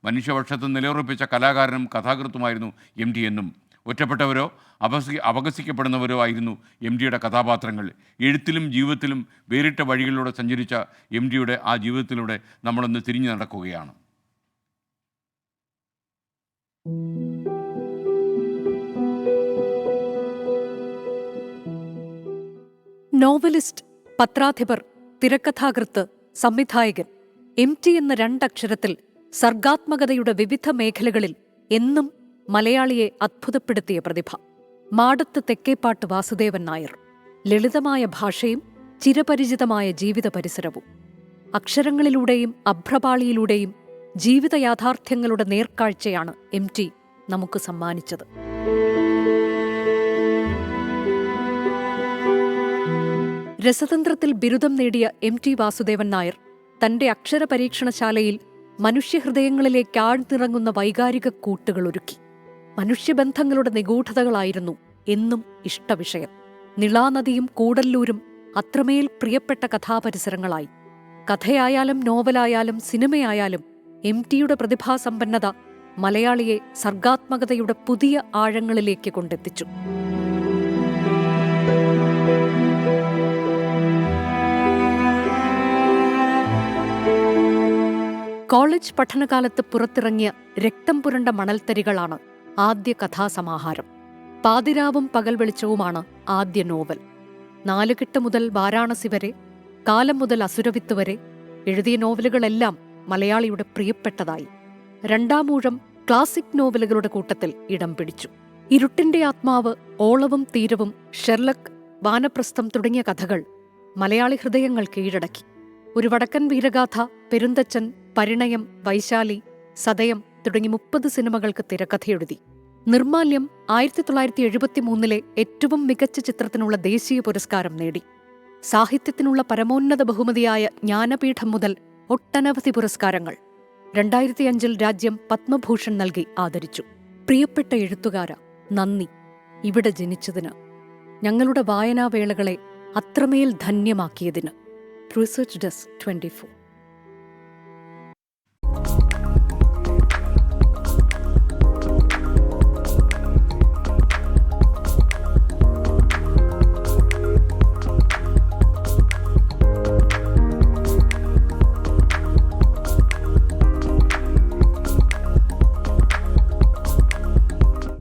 മനുഷ്യപക്ഷത്ത് നിലയുറപ്പിച്ച കലാകാരനും കഥാകൃത്തുമായിരുന്നു M T എന്നും ഒറ്റപ്പെട്ടവരോ അപഹസിക്കപ്പെടുന്നവരോ ആയിരുന്നു M ടിയുടെ കഥാപാത്രങ്ങൾ. എഴുത്തിലും ജീവിതത്തിലും വേറിട്ട വഴികളിലൂടെ സഞ്ചരിച്ച എം ടിയുടെ ആ ജീവിതത്തിലൂടെ നമ്മളൊന്ന് തിരിഞ്ഞു നടക്കുകയാണ്. നോവലിസ്റ്റ്, പത്രാധിപർ, തിരക്കഥാകൃത്ത്, സംവിധായകൻ, എം ടി എന്ന രണ്ടക്ഷരത്തിൽ സർഗാത്മകതയുടെ വിവിധ മേഖലകളിൽ എന്നും മലയാളിയെ അത്ഭുതപ്പെടുത്തിയ പ്രതിഭ. മാടത്ത് തെക്കേപ്പാട്ട് വാസുദേവൻ നായർ. ലളിതമായ ഭാഷയും ചിരപരിചിതമായ ജീവിത പരിസരവും. അക്ഷരങ്ങളിലൂടെയും അഭ്രപാളിയിലൂടെയും ജീവിത യാഥാർത്ഥ്യങ്ങളുടെ നേർക്കാഴ്ചയാണ് എം ടി നമുക്ക് സമ്മാനിച്ചത്. രസതന്ത്രത്തിൽ ബിരുദം നേടിയ എം ടി വാസുദേവൻ നായർ തന്റെ അക്ഷരപരീക്ഷണശാലയിൽ മനുഷ്യഹൃദയങ്ങളിലേക്ക് ആഴ്ന്നിറങ്ങുന്ന വൈകാരിക കൂട്ടുകളൊരുക്കി. മനുഷ്യബന്ധങ്ങളുടെ നിഗൂഢതകളായിരുന്നു എന്നും ഇഷ്ടവിഷയം. നിളാനദിയും കൂടല്ലൂരും അത്രമേൽ പ്രിയപ്പെട്ട കഥാപരിസരങ്ങളായി. കഥയായാലും നോവലായാലും സിനിമയായാലും എം ടിയുടെ പ്രതിഭാസമ്പന്നത മലയാളിയെ സർഗാത്മകതയുടെ പുതിയ ആഴങ്ങളിലേക്ക് കൊണ്ടെത്തിച്ചു. കോളേജ് പഠനകാലത്ത് പുറത്തിറങ്ങിയ രക്തം പുരണ്ട മണൽത്തരികളാണ് ആദ്യ കഥാസമാഹാരം. പാതിരാവും പകൽ വെളിച്ചവുമാണ് ആദ്യ നോവൽ. 4 കെട്ട് മുതൽ വാരാണസി വരെ, കാലം മുതൽ അസുരവിത്ത് വരെ എഴുതിയ നോവലുകളെല്ലാം മലയാളിയുടെ പ്രിയപ്പെട്ടതായി. രണ്ടാമൂഴം ക്ലാസിക് നോവലുകളുടെ കൂട്ടത്തിൽ ഇടം പിടിച്ചു. ഇരുട്ടിന്റെ ആത്മാവ്, ഓളവും തീരവും, ഷെർലക്, വാനപ്രസ്ഥം തുടങ്ങിയ കഥകൾ മലയാളി ഹൃദയങ്ങൾ കീഴടക്കി. ഒരു വടക്കൻ വീരഗാഥ, പെരുന്തച്ചൻ, പരിണയം, വൈശാലി, സതയം തുടങ്ങി 30 സിനിമകൾക്ക് തിരക്കഥയെഴുതി. നിർമാല്യം 1973 ഏറ്റവും മികച്ച ചിത്രത്തിനുള്ള ദേശീയ പുരസ്കാരം നേടി. സാഹിത്യത്തിനുള്ള പരമോന്നത ബഹുമതിയായ ജ്ഞാനപീഠം മുതൽ ഒട്ടനവധി പുരസ്കാരങ്ങൾ. 2005 രാജ്യം പത്മഭൂഷൺ നൽകി ആദരിച്ചു. പ്രിയപ്പെട്ട എഴുത്തുകാര, നന്ദി ഇവിടെ ജനിച്ചതിന്, ഞങ്ങളുടെ വായനാവേളകളെ അത്രമേൽ ധന്യമാക്കിയതിന്. Research desk 24.